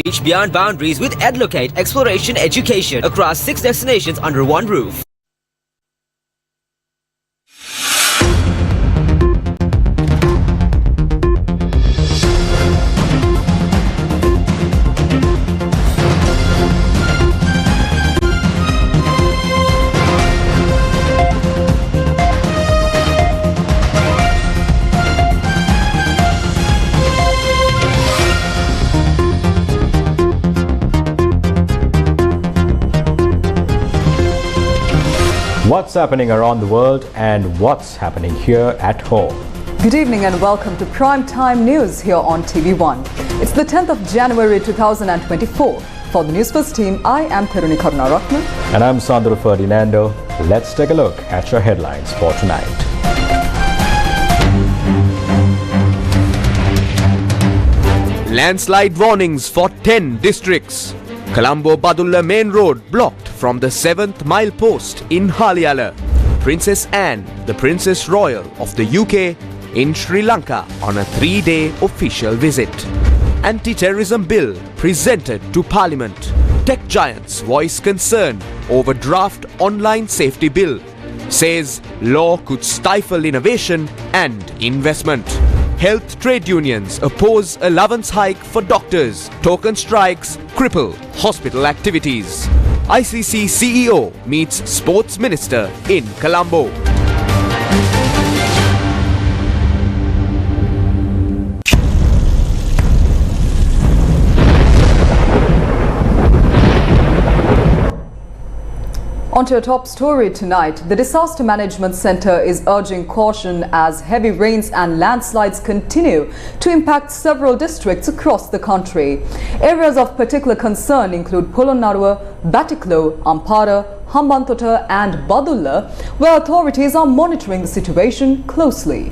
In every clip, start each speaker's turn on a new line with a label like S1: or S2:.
S1: Reach beyond boundaries with EdLocate Exploration Education across 6 destinations under one roof.
S2: What's happening around the world and what's happening here at home?
S3: Good evening and welcome to Prime Time News here on TV1. It's the 10th of January 2024. For the Newsfirst team, I am Ravi Karunanayake.
S2: And I'm Sandro Ferdinando. Let's take a look at your headlines for tonight.
S4: Landslide warnings for 10 districts. Columbo Badulla main road blocked from the 7th mile post in Halyala. Princess Anne, the Princess Royal of the UK, in Sri Lanka on a 3-day official visit. Antiterrorism Bill presented to Parliament. Tech giants voice concern over draft online safety bill. Says law could stifle innovation and investment. Health trade unions oppose allowance hike for doctors. Token strikes cripple hospital activities. ICC CEO meets sports minister in Colombo.
S3: On to your top story tonight. The Disaster Management Centre is urging caution as heavy rains and landslides continue to impact several districts across the country. Areas of particular concern include Polonnaruwa, Batiklo, Ampara, Hambantota and Badulla, where authorities are monitoring the situation closely.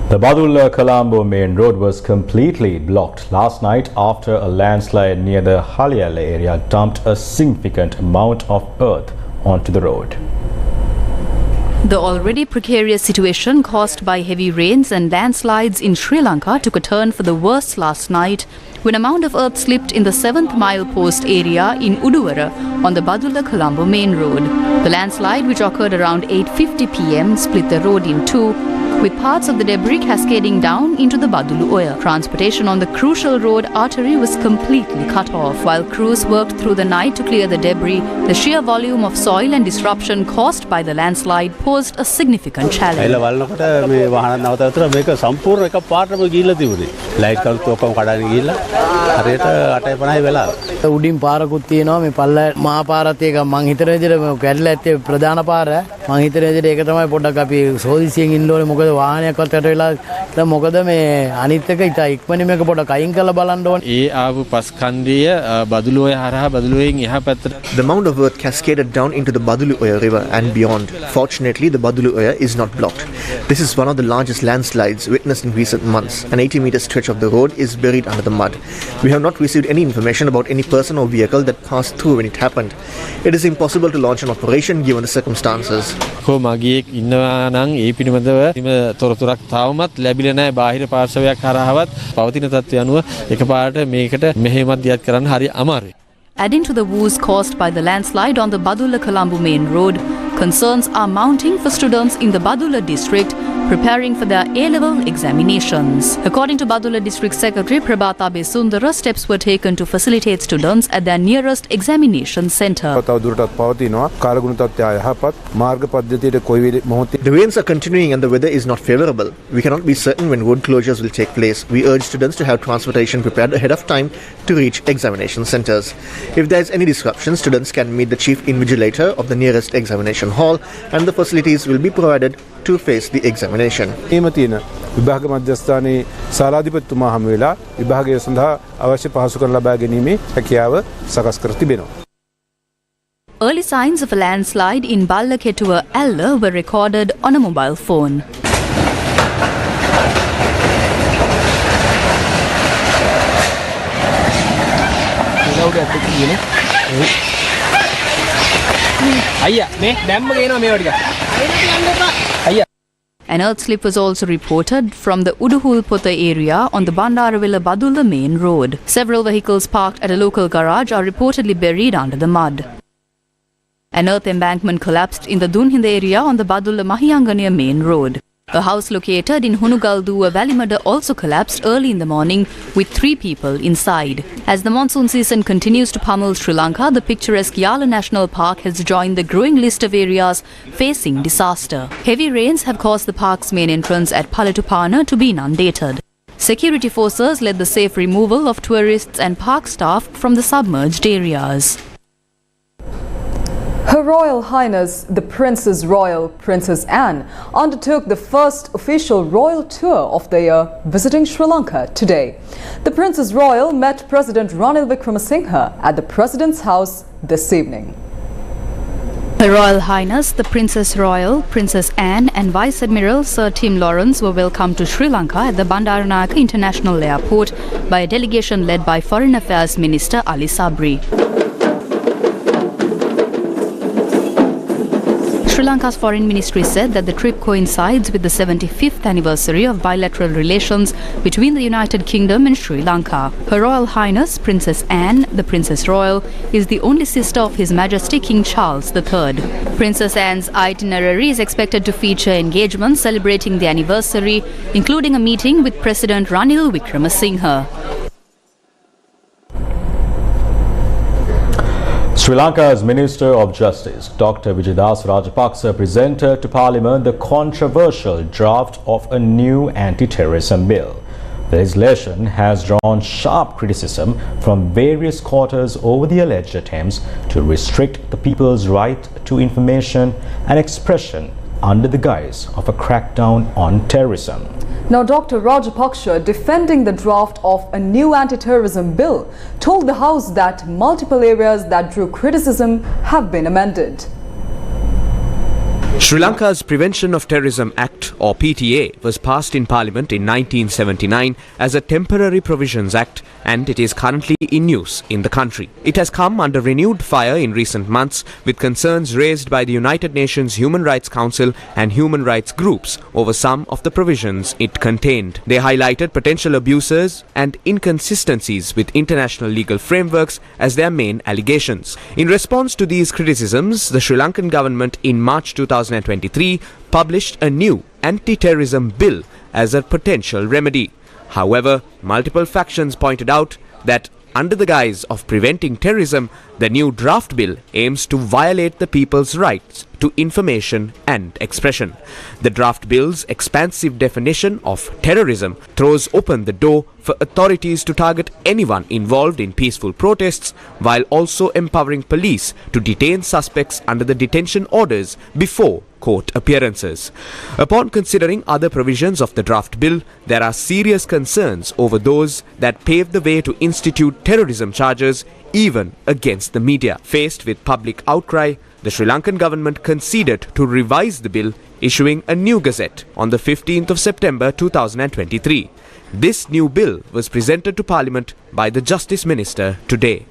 S2: The Badulla-Colombo main road was completely blocked last night after a landslide near the Halyala area dumped a significant amount of earth onto the road.
S5: The already precarious situation caused by heavy rains and landslides in Sri Lanka took a turn for the worse last night when a mound of earth slipped in the 7th mile post area in Uduvara on the Badulla-Colombo main road. The landslide, which occurred around 8:50 p.m, split the road in two, with parts of the debris cascading down into the Badulla. Transportation on the crucial road artery was completely cut off. While crews worked through the night to clear the debris, the sheer volume of soil and disruption caused by the landslide posed a significant challenge.
S6: උඩින් පාරකුත් තියෙනවා මේ පල්ල මහා පාරත් එක මං හිතන විදිහට කැඩලා ඇත්තේ ප්‍රධාන පාර මං හිතන විදිහට ඒක තමයි පොඩ්ඩක් අපි සෝදිසියෙන් ඉන්න ඕනේ මොකද වාහනයක්වත් යට වෙලා මොකද මේ අනිත් එක ඉත ඉක්මනින් මේක පොඩ්ඩක් අයින් කරලා බලන්න ඕනේ. ඒ ආපු පස් කන්දිය බදුලුවේ හරහා බදුලුවෙන් එහා පැත්තට.
S7: The amount of earth cascaded down into the Badulla river and beyond. Fortunately, the Badulla is not blocked. This is one of the largest landslides witnessed in recent months. An 80-meter stretch of the road is buried under the mud. We have not received any information about any person or vehicle that passed through when it happened. It is impossible to launch an operation given the circumstances.
S8: මගියෙක් ඉන්නවා නම් ඒ පිළිබඳව තොරතුරක් තාමත් ලැබිලා නැහැ බාහිර පාර්ශවයක් හරහාවත් පවතින තත්ත්වය අනුව එකපාරට මේකට මෙහෙයුමක් දියත් කරන්න හරි අමාරුයි.
S5: Adding to the woes caused by the landslide on the Badulla-Colombo main road, concerns are mounting for students in the Badulla district preparing for their A-level examinations. According to Badulla District Secretary Prabhata Besundara, steps were taken to facilitate students at their nearest examination centre.
S7: The rains are continuing and the weather is not favourable. We cannot be certain when road closures will take place. We urge students to have transportation prepared ahead of time to reach examination centres. If there is any disruption, students can meet the chief invigilator of the nearest examination hall and the facilities will be provided to face the examination.
S9: විභාග මධ්‍යස්ථානයේ සාලාධිපතිතුමා හැම වෙලා විභාගය සඳහා අවශ්‍ය පහසුකම් ලබා ගැනීමේ හැකියාව සකස් කර තිබෙනවා.
S5: Early signs of a landslide in Ballaketuwa Alla were recorded on a mobile phone. An earth slip was also reported from the Uduhulpota area on the Bandaravilla Badulla main road. Several vehicles parked at a local garage are reportedly buried under the mud. An earth embankment collapsed in the Dunhinda area on the Badulla Mahiyangania main road. A house located in Hunugalduwa Valimada also collapsed early in the morning with 3 people inside. As the monsoon season continues to pummel Sri Lanka, the picturesque Yala National Park has joined the growing list of areas facing disaster. Heavy rains have caused the park's main entrance at Palatupana to be inundated. Security forces led the safe removal of tourists and park staff from the submerged areas.
S3: Her Royal Highness the Princess Anne undertook the first official royal tour of the year, visiting Sri Lanka today. The Princess Royal met President Ranil Wickremesinghe at the President's house this evening.
S5: Her Royal Highness the Princess Royal, Princess Anne and Vice Admiral Sir Tim Lawrence were welcomed to Sri Lanka at the Bandaranaike International Airport by a delegation led by Foreign Affairs Minister Ali Sabri. Sri Lanka's Foreign Ministry said that the trip coincides with the 75th anniversary of bilateral relations between the United Kingdom and Sri Lanka. Her Royal Highness Princess Anne, the Princess Royal, is the only sister of His Majesty King Charles III. Princess Anne's itinerary is expected to feature engagements celebrating the anniversary, including a meeting with President Ranil Wickremesinghe.
S2: Sri Lanka's Minister of Justice, Dr. Vijayadas Rajapaksa, presented to Parliament the controversial draft of a new anti-terrorism bill. The legislation has drawn sharp criticism from various quarters over the alleged attempts to restrict the people's right to information and expression under the guise of a crackdown on terrorism.
S3: Now, Dr. Rajapaksa, defending the draft of a new anti-terrorism bill, told the House that multiple areas that drew criticism have been amended.
S4: Sri Lanka's Prevention of Terrorism Act, or PTA, was passed in Parliament in 1979 as a temporary provisions act, and it is currently in use in the country. It has come under renewed fire in recent months, with concerns raised by the United Nations Human Rights Council and human rights groups over some of the provisions it contained. They highlighted potential abuses and inconsistencies with international legal frameworks as their main allegations. In response to these criticisms, the Sri Lankan government in March 2023 published a new anti-terrorism bill as a potential remedy. However, multiple factions pointed out that under the guise of preventing terrorism, the new draft bill aims to violate the people's rights to information and expression. The draft bill's expansive definition of terrorism throws open the door for authorities to target anyone involved in peaceful protests, while also empowering police to detain suspects under the detention orders before court appearances. Upon considering other provisions of the draft bill, there are serious concerns over those that pave the way to institute terrorism charges even against the media. Faced with public outcry, the Sri Lankan government conceded to revise the bill, issuing a new gazette on the 15th of September 2023. This new bill was presented to Parliament by the Justice Minister today.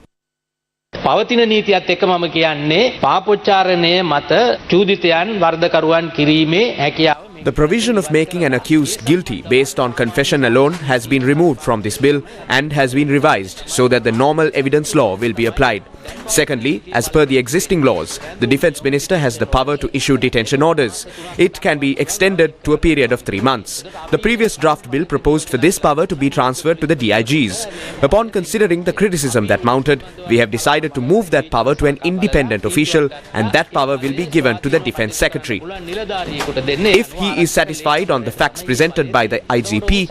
S10: පවතින නීතියත් එක්ක මම කියන්නේ පාපොච්චාරණය මත චූදිතයන් වර්ධකරුවන් කිරීමේ හැකියාව.
S4: The provision of making an accused guilty based on confession alone has been removed from this bill and has been revised so that the normal evidence law will be applied. Secondly, as per the existing laws, the Defence Minister has the power to issue detention orders. It can be extended to a period of 3 months. The previous draft bill proposed for this power to be transferred to the DIGs. Upon considering the criticism that mounted, we have decided to move that power to an independent official, and that power will be given to the Defence Secretary. If he is satisfied on the facts presented by the IGP,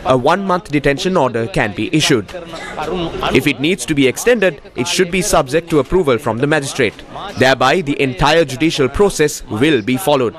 S4: a 1-month detention order can be issued. If it needs to be extended, it should be subject to approval from the magistrate. Thereby, the entire judicial process will be followed.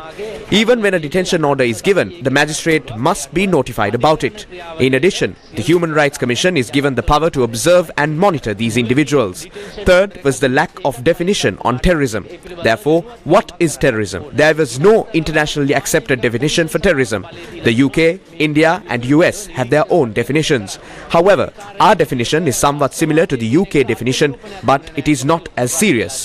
S4: Even when a detention order is given, the magistrate must be notified about it. In addition, the Human Rights Commission is given the power to observe and monitor these individuals. Third was the lack of definition on terrorism. Therefore, what is terrorism? There was no internationally accepted definition for terrorism. The UK, India and US have their own definitions. However, our definition is somewhat similar to the UK definition, but it is not as serious.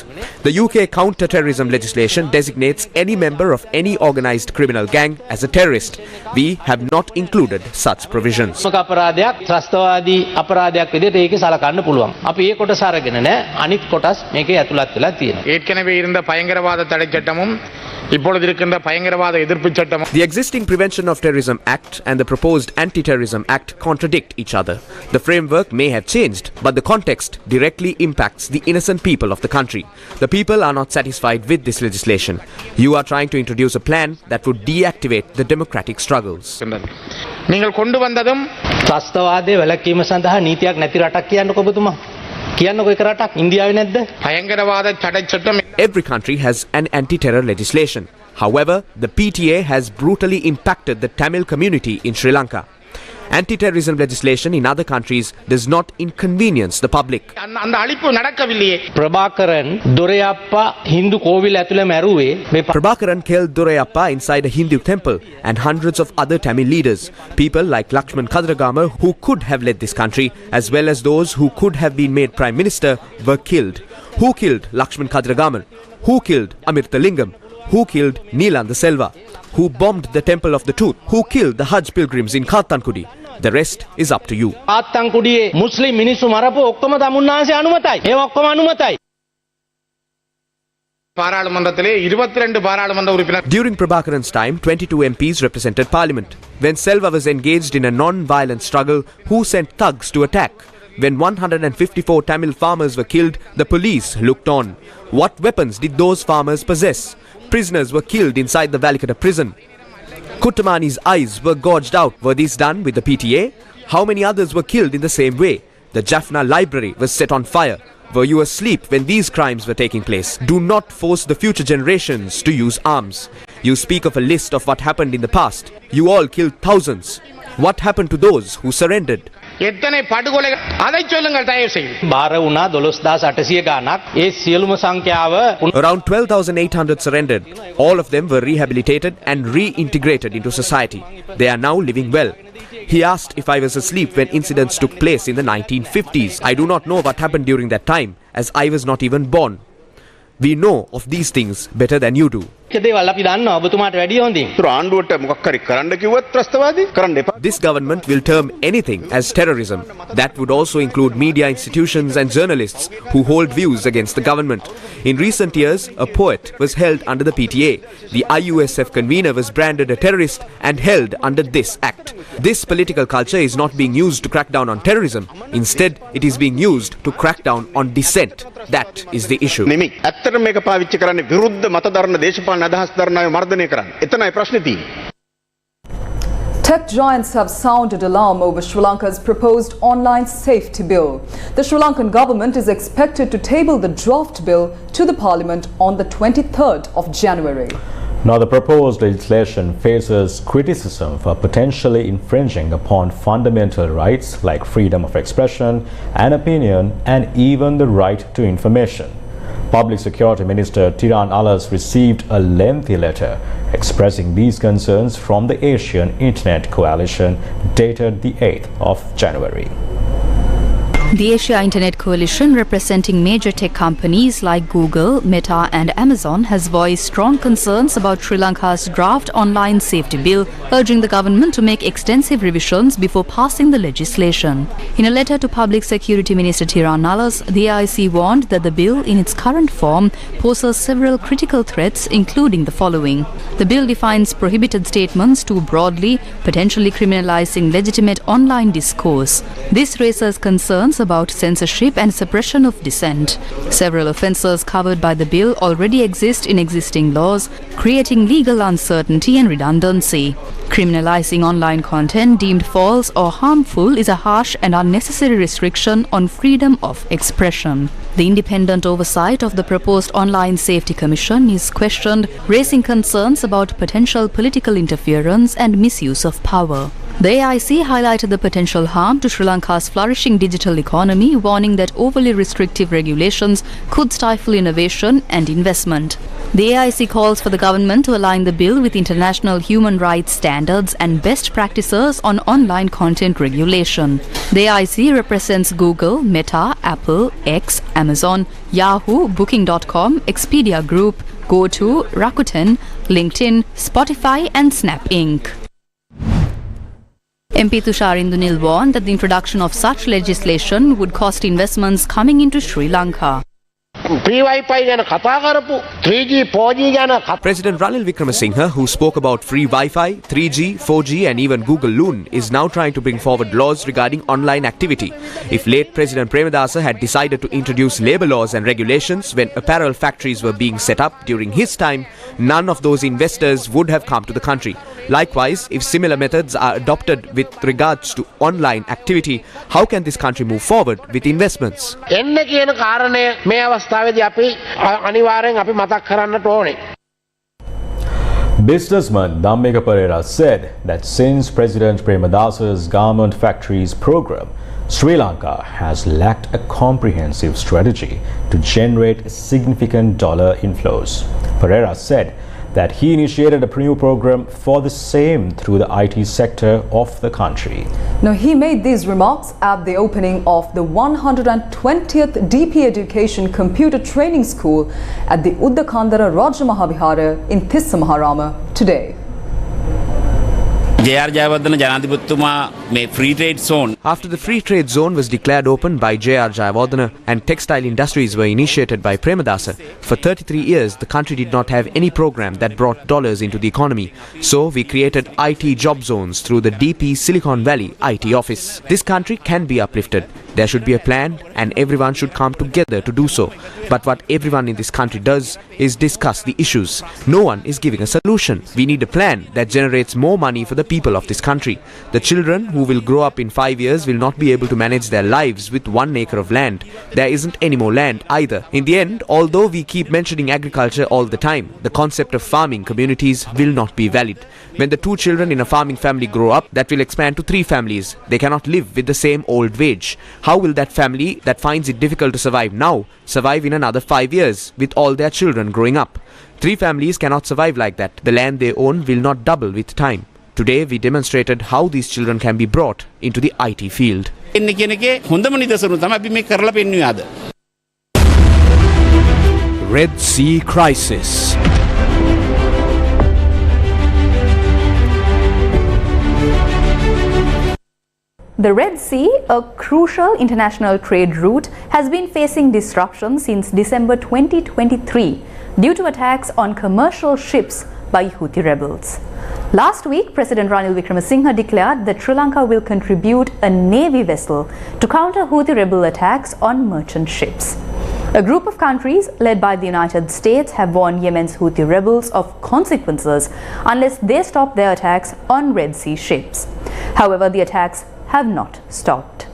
S4: The UK counter-terrorism legislation designates any member of any organised criminal gang as a terrorist. We have not included such provisions.
S10: අපරාධයක් ත්‍රස්තවාදී අපරාධයක් විදිහට ඒකේ සලකන්න පුළුවන්. අපි ඒ කොටස අරගෙන නැහැ. අනිත් කොටස් මේකේ ඇතුළත් වෙලා තියෙනවා.
S11: ஏற்கனவே இருந்த பயங்கரவாத தடை சட்டமும் இப்பொழுது இருக்கின்ற பயங்கரவாத எதிர்ப்பு சட்டமும்
S4: The existing Prevention of Terrorism Act and the proposed Antiterrorism Act contradict each other. The framework may have changed, but the context directly impacts the innocent people of the country. The people are not satisfied with this legislation. You are trying to introduce a plan that would deactivate the democratic struggles.
S11: நீங்கள் கொண்டு வந்ததும்
S10: ත්‍රස්තවාදයේ වැළැක්වීම සඳහා නීතියක් නැති රටක් කියන්නකො ඔබතුමා. කියන්නකො එක රටක් ඉන්දියාවේ නැද්ද?
S11: பயங்கரவாத தடை சட்டம்
S4: Every country has an anti-terror legislation. However, the PTA has brutally impacted the Tamil community in Sri Lanka. Anti-terrorism legislation in other countries does not inconvenience the public.
S11: அந்த அழிப்பு நடக்கவில்லையே.
S10: ප්‍රභාකරන් දොරයප්පා හින්දු කෝවිල ඇතුළේ මැරුවේ මේ
S4: Prabhakaran killed Durayappa inside a Hindu temple and hundreds of other Tamil leaders. People like Lakshman Kadragamar, who could have led this country, as well as those who could have been made Prime Minister, were killed. Who killed Lakshman Kadragamar? Who killed Amirthalingam? Who killed Neelanda Selva? Who bombed the Temple of the Truth? Who killed the Hajj pilgrims in Kathankudi? The rest is up to you.
S10: ආත්තංකුඩියේ මුස්ලිම් මිනිස්සු මරපු ඔක්කොම තමුන්නාන්සේ අනුමතයි. ඒ ඔක්කොම අනුමතයි.
S11: பாராளுமன்றத்திலே 22 பாராளுமன்ற உறுப்பினர்
S4: During Prabhakaran's time, 22 MPs represented Parliament. When Selva was engaged in a non-violent struggle, who sent thugs to attack? When 154 Tamil farmers were killed, the police looked on. What weapons did those farmers possess? Prisoners were killed inside the Valikata prison. Kuttamani's eyes were gouged out. Were these done with the PTA? How many others were killed in the same way? The Jaffna library was set on fire. Were you asleep when these crimes were taking place? Do not force the future generations to use arms. You speak of a list of what happened in the past. You all killed thousands. What happened to those who surrendered?
S11: எத்தனை படுகொலை அதை சொல்லுங்கள் தயவு செய்து.
S10: බාර වුණා 12800 ගාණක්. ඒ සියලුම සංඛ්‍යාව
S4: Around 12,800 surrendered. All of them were rehabilitated and reintegrated into society. They are now living well. He asked if I was asleep when incidents took place in the 1950s. I do not know what happened during that time, as I was not even born. We know of these things better than you do.
S10: දේවල් අපි දන්නවා ඔබතුමාට වැඩිය හොඳින්.
S11: ආණ්ඩුවට මොකක් හරි කරන්න කිව්වත් ත්‍රස්තවාදී කරන්න එපා.
S4: This government will term anything as terrorism. That would also include media institutions and journalists who hold views against the government. In recent years, a poet was held under the PTA. The IUSF convener was branded a terrorist and held under this act. This political culture is not being used to crack down on terrorism. Instead, it is being used to crack down on dissent. That is the issue.
S11: නෙමෙයි. ඇත්තටම මේක පාවිච්චි කරන්නේ විරුද්ධ මතධර්ම දේශපාලන අදහස් දරන අය මර්ධනය කරන්න. එතනයි ප්‍රශ්නේ තියෙන්නේ.
S3: Tech giants have sounded alarm over Sri Lanka's proposed online safety bill. The Sri Lankan government is expected to table the draft bill to the parliament on the 23rd of January.
S2: Now, the proposed legislation faces criticism for potentially infringing upon fundamental rights like freedom of expression and opinion and even the right to information. Public Security Minister Dilan received a lengthy letter expressing these concerns from the Asian Internet Coalition dated the 8th of January.
S5: The Asia Internet Coalition, representing major tech companies like Google, Meta and Amazon, has voiced strong concerns about Sri Lanka's draft online safety bill, urging the government to make extensive revisions before passing the legislation. In a letter to Public Security Minister Dilan, the AIC warned that the bill in its current form poses several critical threats, including the following. The bill defines prohibited statements too broadly, potentially criminalizing legitimate online discourse. This raises concerns about censorship and suppression of dissent. Several offences covered by the bill already exist in existing laws, creating legal uncertainty and redundancy. Criminalizing online content deemed false or harmful is a harsh and unnecessary restriction on freedom of expression. The independent oversight of the proposed Online Safety Commission is questioned, raising concerns about potential political interference and misuse of power. The AIC highlighted the potential harm to Sri Lanka's flourishing digital economy, warning that overly restrictive regulations could stifle innovation and investment. The AIC calls for the government to align the bill with international human rights standards and best practices on online content regulation. The AIC represents Google, Meta, Apple, X, Amazon, Yahoo, Booking.com, Expedia Group, GoTo, Rakuten, LinkedIn, Spotify and Snap Inc. MP Tushar Indunil warned that the introduction of such legislation would cost investments coming into Sri Lanka.
S4: President Ranil Wickremesinghe, who spoke about free Wi-Fi, 3G, 4G and even Google Loon, is now trying to bring forward laws regarding online activity. If late President Premadasa had decided to introduce labour laws and regulations when apparel factories were being set up during his time, none of those investors would have come to the country. Likewise, if similar methods are adopted with regards to online activity, how can this country move forward with investments?
S2: Businessman Dhammika Pereira said that since President Premadasa's garment factories program, Sri Lanka has lacked a comprehensive strategy to generate significant dollar inflows. Pereira said that he initiated a new program for the same through the IT sector of the country.
S3: Now, he made these remarks at the opening of the 120th DP Education Computer Training School at the Uddakandara Raja Mahavihara in Thissamaharama today.
S12: free trade zone.
S4: After the free trade zone was declared open by J.R. Jayawardena and textile industries were initiated by Premadasa, for 33 years the country did not have any program that brought dollars into the economy. So we created IT job zones through the DP Silicon Valley IT office. This country can be uplifted. There should be a plan and everyone should come together to do so. But what everyone in this country does is discuss the issues. No one is giving a solution. We need a plan that generates more money for the people of this country. The children who will grow up in 5 years will not be able to manage their lives with 1 acre of land. There isn't any more land either. In the end, although we keep mentioning agriculture all the time, the concept of farming communities will not be valid. When the 2 children in a farming family grow up, that will expand to 3 families. They cannot live with the same old wage. How will that family that finds it difficult to survive now survive in another 5 years with all their children growing up? 3 families cannot survive like that. The land they own will not double with time. Today we demonstrated how these children can be brought into the IT field. Red Sea crisis.
S5: The Red Sea, a crucial international trade route, has been facing disruption since December 2023 due to attacks on commercial ships by Houthi rebels. Last week, President Ranil Wickremesinghe declared that Sri Lanka will contribute a navy vessel to counter Houthi rebel attacks on merchant ships. A group of countries led by the United States have warned Yemen's Houthi rebels of consequences unless they stop their attacks on Red Sea ships. However, the attacks have not stopped.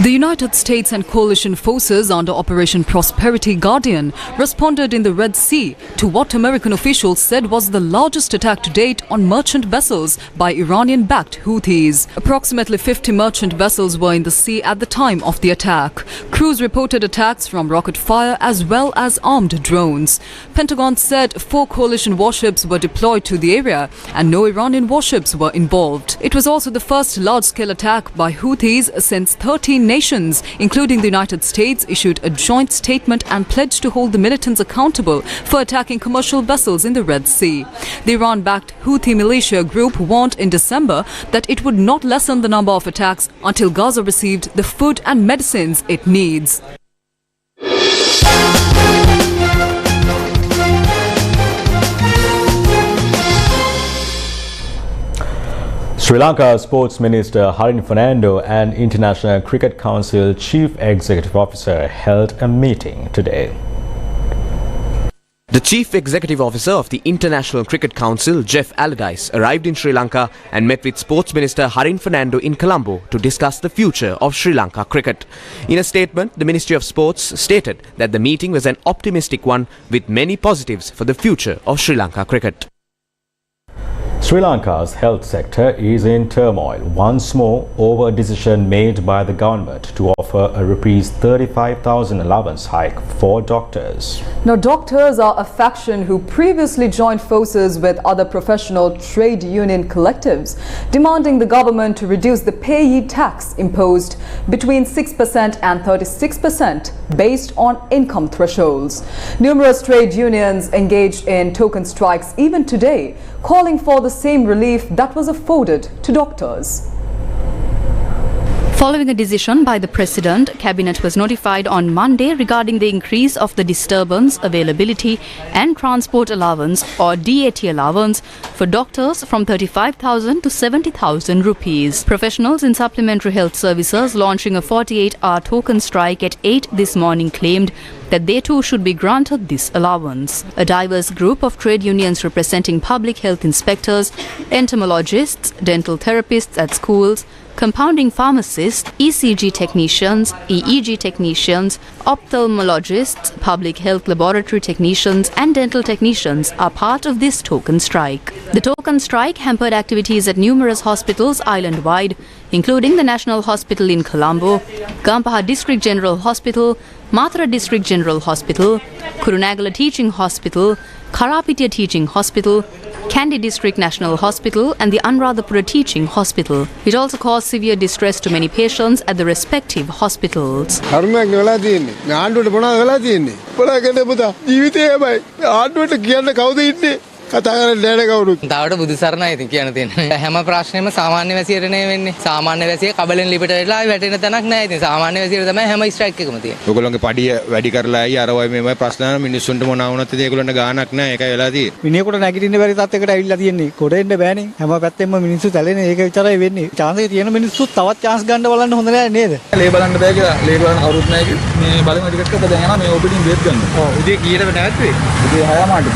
S13: The United States and coalition forces under Operation Prosperity Guardian responded in the Red Sea to what American officials said was the largest attack to date on merchant vessels by Iranian-backed Houthis. Approximately 50 merchant vessels were in the sea at the time of the attack. Crews reported attacks from rocket fire as well as armed drones. Pentagon said 4 coalition warships were deployed to the area and no Iranian warships were involved. It was also the first large-scale attack by Houthis since 13 nations, including the United States, issued a joint statement and pledged to hold the militants accountable for attacking commercial vessels in the Red Sea. The Iran-backed Houthi militia group warned in December that it would not lessen the number of attacks until Gaza received the food and medicines it needs.
S2: Sri Lanka Sports Minister Harin Fernando and International Cricket Council Chief Executive Officer held a meeting today.
S4: The Chief Executive Officer of the International Cricket Council, Jeff Allardyce, arrived in Sri Lanka and met with Sports Minister Harin Fernando in Colombo to discuss the future of Sri Lanka cricket. In a statement, the Ministry of Sports stated that the meeting was an optimistic one with many positives for the future of Sri Lanka cricket.
S2: Sri Lanka's health sector is in turmoil once more over a decision made by the government to offer a Rs 35,000 allowance hike for doctors.
S3: Now, doctors are a faction who previously joined forces with other professional trade union collectives, demanding the government to reduce the payee tax imposed between 6% and 36% based on income thresholds. Numerous trade unions engaged in token strikes even today, calling for the same relief that was afforded to doctors.
S5: Following a decision by the President, Cabinet was notified on Monday regarding the increase of the disturbance, availability and transport allowance or DAT allowance for doctors from 35,000 to 70,000 rupees. Professionals in supplementary health services launching a 48-hour token strike at 8 this morning claimed that they too should be granted this allowance. A diverse group of trade unions representing public health inspectors, entomologists, dental therapists at schools, compounding pharmacists, ECG technicians, EEG technicians, ophthalmologists, public health laboratory technicians and dental technicians are part of this token strike. The token strike hampered activities at numerous hospitals island-wide, including the National Hospital in Colombo, Gampaha District General Hospital, Mathura District General Hospital, Kurunagala Teaching Hospital, Karapitiya Teaching Hospital, Kandy District National Hospital and the Anuradhapura Teaching Hospital. It also caused severe distress to many patients at the respective hospitals.
S12: තාවට බුදුසරණයි ඉතින් කියන්න තියෙන්නේ. හැම ප්‍රශ්නෙම සාමාන්‍ය වැසියට නේ වෙන්නේ. සාමාන්‍ය වැසිය කබලෙන් ලිපට වෙලා වැටෙන තැනක් නැහැ. ඉතින් සාමාන්‍ය වැසියට තමයි හැම ස්ට්‍රයික් එකම තියෙන්නේ.
S8: ඔයගොල්ලෝගේ පඩිය වැඩි කරලායි අර වයි මේවයි ප්‍රශ්න අහන මිනිස්සුන්ට මොනවා වුණත් ඉතින් ඒගොල්ලන්ට ගාණක් නැහැ. ඒකයි වෙලා තියෙන්නේ.
S6: මිනිහෙකුට නැගිටින්න බැරි තත්යකට ඇවිල්ලා තියෙන්නේ. කොටෙන්න බෑනේ. හැම පැත්තෙම මිනිස්සු තැලෙන්නේ. ඒක විතරයි වෙන්නේ. chance එක තියෙන මිනිස්සු තවත් chance ගන්න බලන්න හොඳ නෑ නේද?
S14: ලේ බලන්න බෑ කියලා. ලේ බලන්න කවුරුත් නැහැ කිව්වේ. මේ බලමු ටිකට් එක දැන් යනවා මේ ඔපිටින් බේත් ගන්න. ඔව් උදේ කීයට නැවතුනේ? උදේ 6 මාට.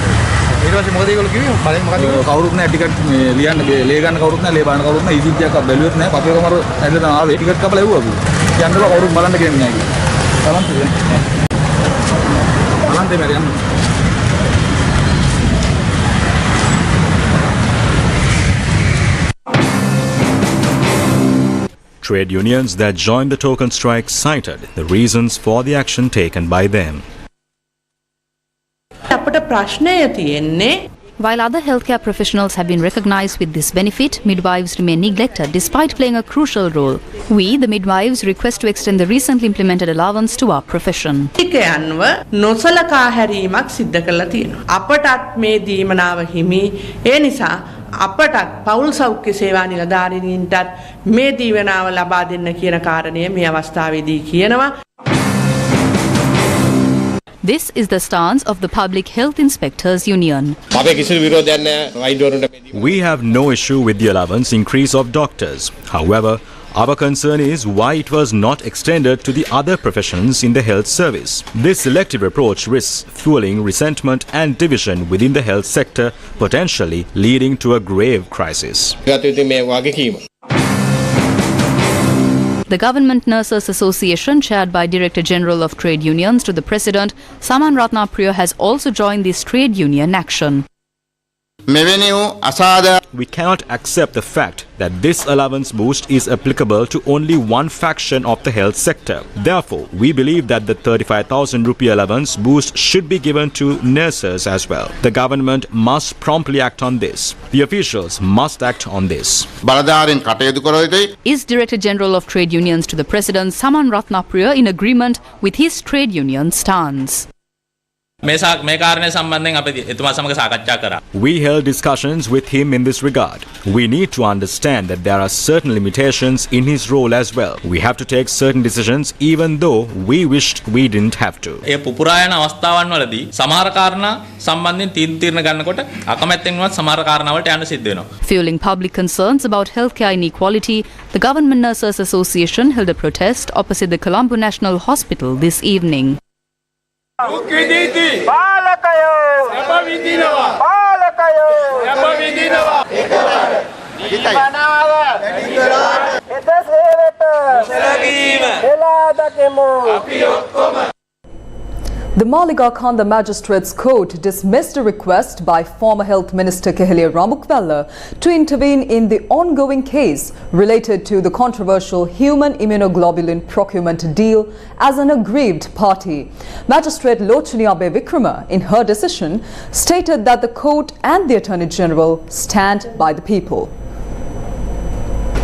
S14: ඊට පස්සේ මොකද ඒගොල්ලෝ කිව්වේ? බලන්න මොකද කවුරුත් නැහැ ටිකට් මේ ලියන්න ලේ ගන්න කවුරුත් නැහැ ලේ බලන්න කවුරුත් නැහැ ECG එකක් බැලුවෙත් නැහැ පපේ කමර ඇදලා ආවේ ටිකට් කපලා එව්වා අපි. යන්න බා කවුරුත් බලන්න කියන්නේ නැහැ කිව්වා. බලන්න දෙමෙර යන්න.
S2: Trade unions that joined the token strike cited the reasons for the action taken by them.
S5: While other healthcare professionals have been recognized with this benefit, midwives remain neglected despite playing a crucial role. We, the midwives, request to extend the recently implemented allowance to our profession.
S15: නොසලකා හැරීමක් සිද්ධ කරලා තියෙනවා. අපටත් මේ දීමනාව හිමි. ඒ නිසා අපටත් පෞල් සෞඛ්‍ය සේවා නිලධාරීන්ටත් මේ දීවනාව ලබා දෙන්න කියන කාරණය මේ අවස්ථාවේදී කියනවා.
S5: This is the stance of the Public Health Inspectors Union.
S2: We have no issue with the allowance increase of doctors. However, our concern is why it was not extended to the other professions in the health service. This selective approach risks fueling resentment and division within the health sector, potentially leading to a grave crisis.
S5: The Government Nurses Association, chaired by Director General of Trade Unions to the President, Saman Ratnapriya, has also joined this trade union action.
S2: We cannot accept the fact that this allowance boost is applicable to only one faction of the health sector. Therefore, we believe that the 35,000 rupee allowance boost should be given to nurses as well. The government must promptly act on this. The officials must act on this.
S5: Is Director General of Trade Unions to the President, Saman Ratnapriya, in agreement with his trade union stance?
S16: මේ කාරණය සම්බන්ධයෙන් අපි එතුමා සමග සාකච්ඡා කරා.
S2: We held discussions with him in this regard. We need to understand that there are certain limitations in his role as well. We have to take certain decisions even though we wished we didn't have to.
S16: ඒ පුපුරා යන අවස්ථාවන් වලදී සමහර කාරණා සම්බන්ධයෙන් තීරණ ගන්නකොට අකමැත්තෙන් වුණත් සමහර කාරණා වලට යන්න සිද්ධ වෙනවා.
S5: Fueling public concerns about healthcare inequality, the Government Nurses Association held a protest opposite the Columbo National Hospital this evening.
S3: The Malaga Magistrates Court dismissed a request by former Health Minister Kehelia Ramukvella to intervene in the ongoing case related to the controversial human immunoglobulin procurement deal as an aggrieved party. Magistrate Lochani Abe Vikrama, in her decision, stated that the court and the Attorney General stand by the people.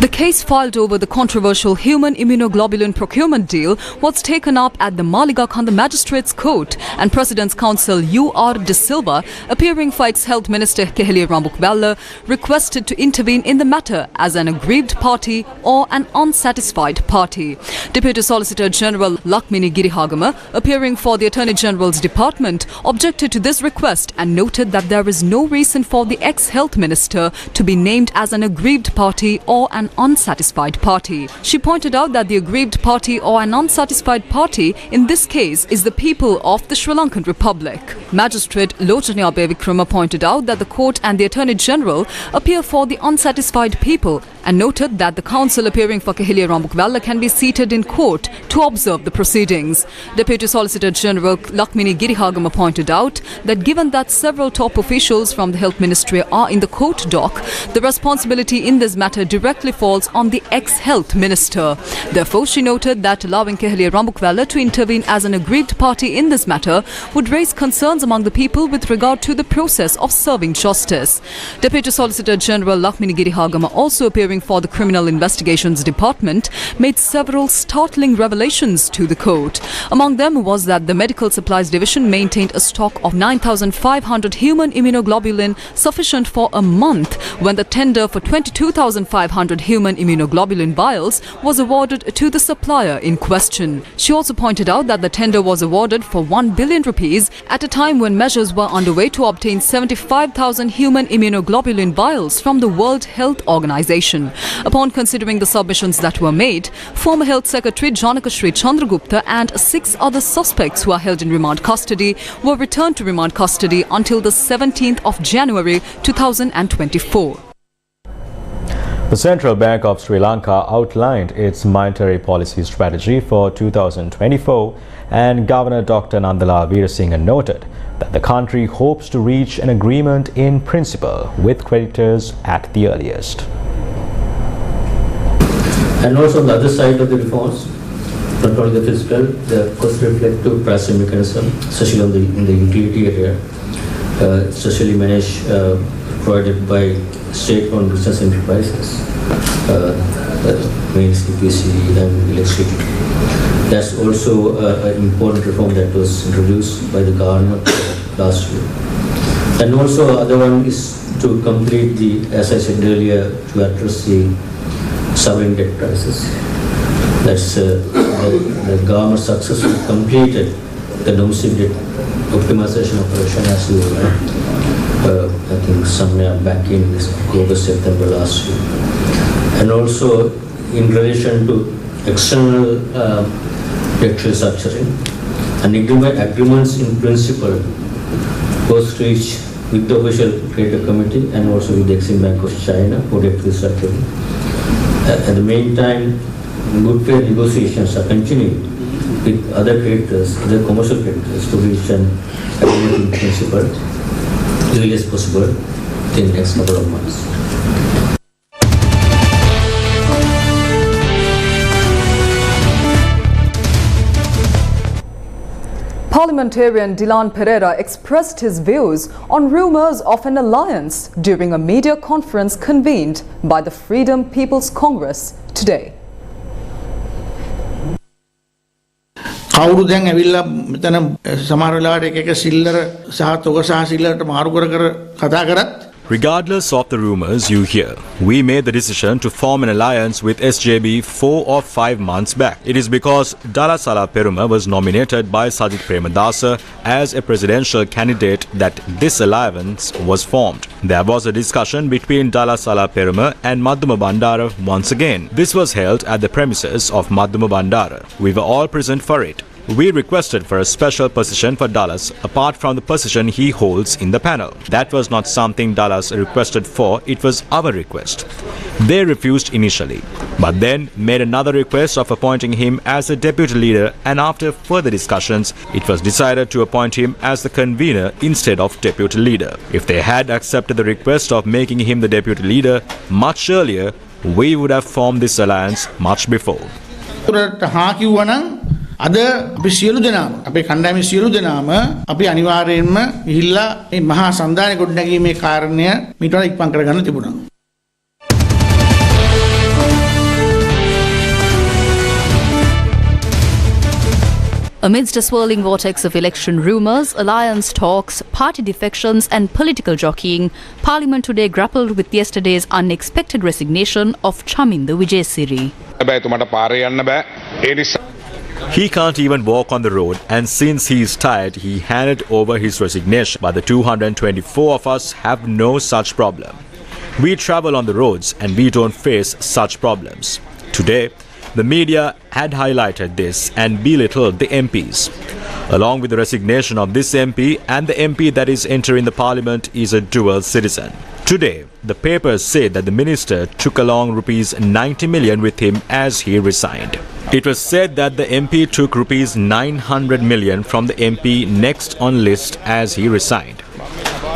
S13: The case filed over the controversial human immunoglobulin procurement deal was taken up at the Malaga Magistrates Court, and President's Counsel U.R. De Silva, appearing for ex-Health Minister Kehelia Ramukvella, requested to intervene in the matter as an aggrieved party or an unsatisfied party. Deputy Solicitor General Lakmini Girihagama, appearing for the Attorney General's Department, objected to this request and noted that there is no reason for the ex-Health Minister to be named as an aggrieved party or an unsatisfied party. She pointed out that the aggrieved party or an unsatisfied party in this case is the people of the Sri Lankan Republic. Magistrate Lochani Abe Vikrama pointed out that the court and the Attorney General appear for the unsatisfied people and noted that the counsel appearing for Kehelia Ramukvella can be seated in court to observe the proceedings. Deputy Solicitor General Lakmini Girihagama pointed out that given that several top officials from the Health Ministry are in the court dock, the responsibility in this matter directly falls on the ex-Health Minister. Therefore, she noted that allowing Kehelia Ramukvella to intervene as an aggrieved party in this matter would raise concerns among the people with regard to the process of serving justice. Deputy Solicitor General Lakmini Girihagama, also appearing for the Criminal Investigations Department, made several startling revelations to the court. Among them was that the Medical Supplies Division maintained a stock of 9,500 human immunoglobulin sufficient for a month when the tender for 22,500 human immunoglobulin vials was awarded to the supplier in question. She also pointed out that the tender was awarded for 1 billion rupees at a time when measures were underway to obtain 75,000 human immunoglobulin vials from the World Health Organization. Upon considering the submissions that were made, former Health Secretary Janaka Sri Chandragupta and 6 other suspects who are held in remand custody were returned to remand custody until the 17th of January 2024.
S2: The Central Bank of Sri Lanka outlined its monetary policy strategy for 2024, and Governor Dr. Nandala Veerasinghe noted that the country hopes to reach an agreement in principle with creditors at the earliest.
S17: And also on the other side of the reforms, not only the fiscal, the cost-reflective pricing mechanism, especially in the utility area, especially managed provided by state-owned business enterprises, means EPC and electricity. That's also an important reform that was introduced by the government last year. And also other one is to complete the, as I said earlier, to address the sovereign debt crisis. That's the government successfully completed the domestic debt optimization operation, as you know, I think somewhere back in August, September last year. And also in relation to external debt restructuring, and agreements in principle was reached with the official credit committee and also with the Exim Bank of China for debt restructuring. At the meantime, good faith negotiations are continuing with other creditors, other commercial creditors, to reach an agreement in principle as early as possible in the next couple of months.
S3: Parliamentarian Dilan Pereira expressed his views on rumours of an alliance during a media conference convened by the Freedom People's Congress today.
S18: කවුරු දැන් ඇවිල්ලා මෙතන සමහර වෙලාවට එක සිල්ලර සහ තොග සහ සිල්ලරට මාරු කර කතා කරත්
S19: Regardless of the rumors you hear, we made the decision to form an alliance with SJB 4 or 5 months back. It is because Dalasala Peruma was nominated by Sajith Premadasa as a presidential candidate that this alliance was formed. There was a discussion between Dalasala Peruma and Madhuma Bandara once again. This was held at the premises of Madhuma Bandara. We were all present for it. We requested for a special position for Dallas apart from the position he holds in the panel. That was not something Dallas requested for, it was our request. They refused initially, but then made another request of appointing him as a deputy leader, and after further discussions, it was decided to appoint him as the convener instead of deputy leader. If they had accepted the request of making him the deputy leader much earlier, we would have formed this alliance much before.
S18: අද අපි සියලු දෙනාම අපේ කණ්ඩායමේ සියලු දෙනාම අපි අනිවාර්යයෙන්ම ගිහිල්ලා මේ මහා සන්ධානය ගොඩනැගීමේ කාරණය මීට වඩා ඉක්මන් කරගන්න තිබුණා.
S5: Amidst a swirling vortex of election rumours, alliance talks, party defections and political jockeying, Parliament today grappled with yesterday's unexpected resignation of Chaminda Wijayasiri.
S19: He can't even walk on the road, and since he is tired, he handed over his resignation. But the 224 of us have no such problem. We travel on the roads and we don't face such problems. Today, the media had highlighted this and belittled the MPs. Along with the resignation of this MP and the MP that is entering the parliament is a dual citizen. Today, the papers say that the minister took along rupees 90 million with him as he resigned. It was said that the MP took rupees 900 million from the MP next on list as he resigned.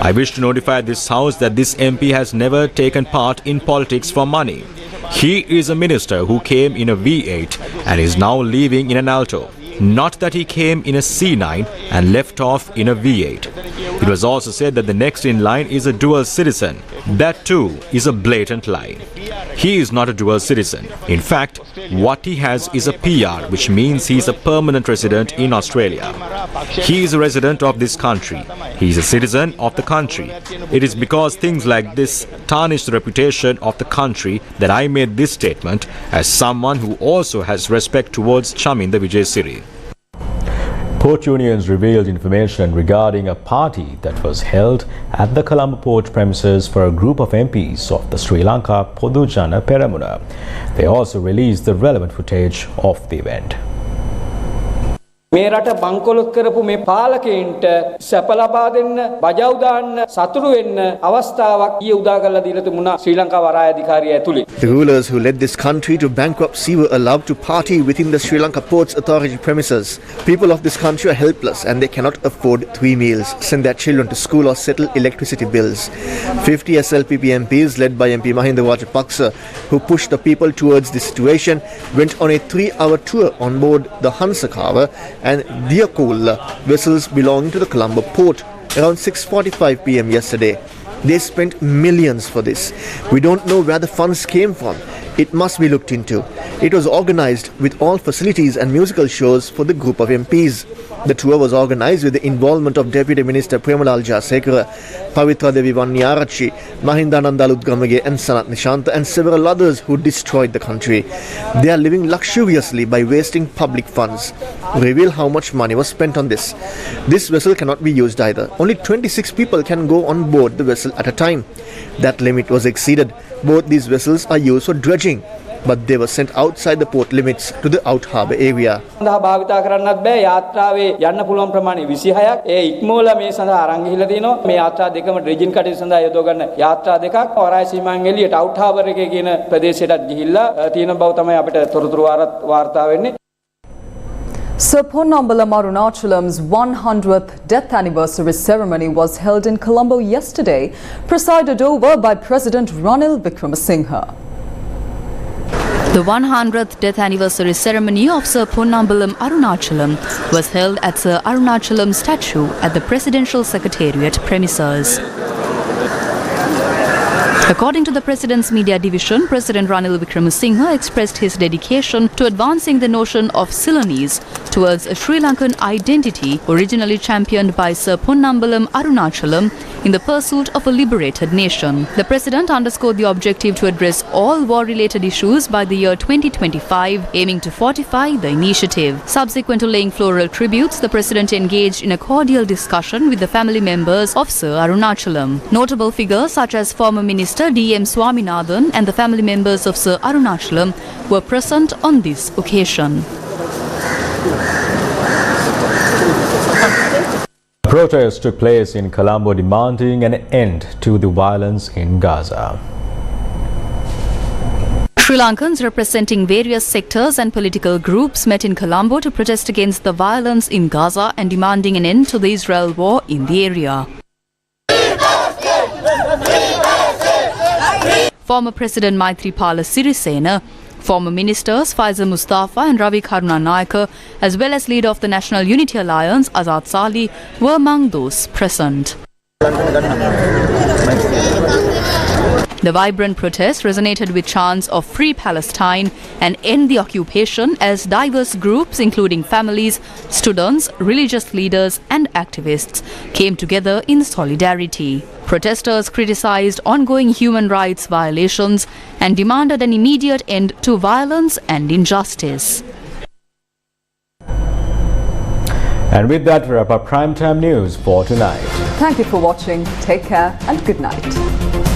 S19: I wish to notify this House that this MP has never taken part in politics for money. He is a minister who came in a V8 and is now leaving in an Alto. Not that he came in a C9 and left off in a V8. It was also said that the next in line is a dual citizen. That too is a blatant lie. He is not a dual citizen. In fact, what he has is a PR, which means he is a permanent resident in Australia. He is a resident of this country. He is a citizen of the country. It is because things like this tarnish the reputation of the country that I made this statement as someone who also has respect towards Chaminda Wijayasiri.
S2: Port unions revealed information regarding a party that was held at the Columbo port premises for a group of MPs of the Sri Lanka Podujana Peramuna. They also released the relevant footage of the event.
S20: මේ රට බංකොලොත් කරපු මේ පාලකයින්ට සැප ලබා දෙන්න බජව් දාන්න සතුරු වෙන්න අවස්ථාවක් ඊයේ උදා කරලා දීලා තිබුණා ශ්‍රී ලංකා වරාය අධිකාරිය ඇතුලේ.
S7: The rulers who led this country to bankruptcy were allowed to party within the Sri Lanka Ports Authority premises. People of this country are helpless and they cannot afford 3 meals, send their children to school or settle electricity bills. 50 SLPP MPs led by MP Mahinda Rajapaksa, who pushed the people towards this situation, went on a 3-hour tour on board the Hansakawa and Diakola vessels belonging to the Columbo port around 6:45 p.m. yesterday. They spent millions for this. We don't know where the funds came from. It must be looked into. It was organized with all facilities and musical shows for the group of MPs. The tour was organized with the involvement of Deputy Minister Premalal Jasekara, Pavitra Devi Vanniyarachi, Mahindananda Ludgamage and Sanat Nishanta and several others who destroyed the country. They are living luxuriously by wasting public funds. Reveal how much money was spent on this. This vessel cannot be used either. Only 26 people can go on board the vessel at a time. That limit was exceeded. Both these vessels are used for dredging, but they were sent outside the port limits to the out harbour area.
S20: භාවිතා කරන්නත් බෑ යාත්‍රාවේ යන්න පුළුවන් ප්‍රමාණය 26ක් ඒ ඉක්මෝල මේ සඳහා අරන් ගිහිල්ලා තිනවා මේ යාත්‍රා දෙකම ඩ්‍රෙජින් කටයුතු සඳහා යොදව ගන්න යාත්‍රා දෙකක් වරාය සීමාවෙන් එළියට අවුට් හාබර් එකේ කියන ප්‍රදේශයටත් ගිහිල්ලා තියෙන බව තමයි අපිට තොරතුරු වාර්තා වෙන්නේ.
S3: Sir Ponnambalam Arunachalam's 100th death anniversary ceremony was held in Colombo yesterday, presided over by President Ranil Wickremesinghe.
S5: The 100th death anniversary ceremony of Sir Ponnambalam Arunachalam was held at Sir Arunachalam's statue at the Presidential Secretariat premises. According to the President's Media Division, President Ranil Wickremesinghe expressed his dedication to advancing the notion of Ceylonese towards a Sri Lankan identity originally championed by Sir Ponnambalam Arunachalam in the pursuit of a liberated nation. The President underscored the objective to address all war-related issues by the year 2025, aiming to fortify the initiative. Subsequent to laying floral tributes, the President engaged in a cordial discussion with the family members of Sir Arunachalam. Notable figures such as former Minister D.M. Swaminathan and the family members of Sir Arunachalam were present on this occasion.
S2: Protests took place in Columbo demanding an end to the violence in Gaza.
S5: Sri Lankans representing various sectors and political groups met in Colombo to protest against the violence in Gaza and demanding an end to the Israel war in the area. Former President Maithripala Sirisena, former ministers Faisal Mustafa and Ravi Karunanayake, as well as leader of the National Unity Alliance Azad Sali, were among those present. The vibrant protest resonated with chants of Free Palestine and End the Occupation as diverse groups including families, students, religious leaders and activists came together in solidarity. Protesters criticized ongoing human rights violations and demanded an immediate end to violence and injustice.
S2: And with that, we wrap up Primetime News for tonight.
S3: Thank you for watching. Take care and good night.